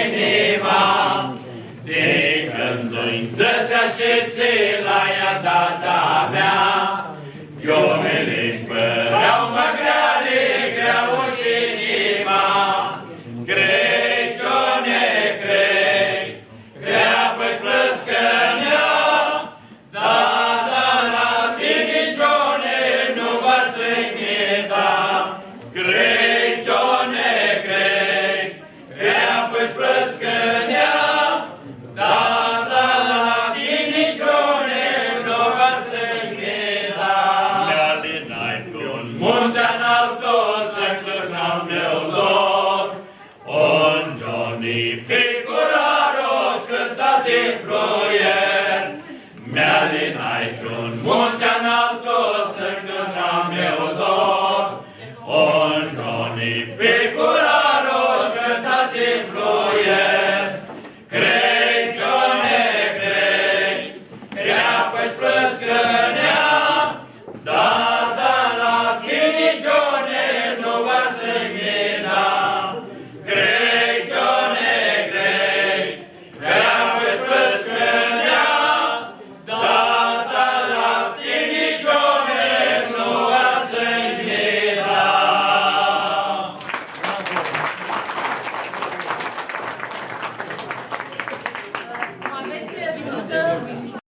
inima, de gânduință se așețe la ea data mea, Ionele făreau mă greale, greau și inima, crecione, grea păși plăscănea, da, la tine, Ione, nu va să-i mieta, crecione, grea păși plăscănea, da, la tine, Ione, nu va să-i mieta. Mi-alinai pe-un Munte înalto să-mi clășam meu loc, on Johnny pe curaroș cânta de floie,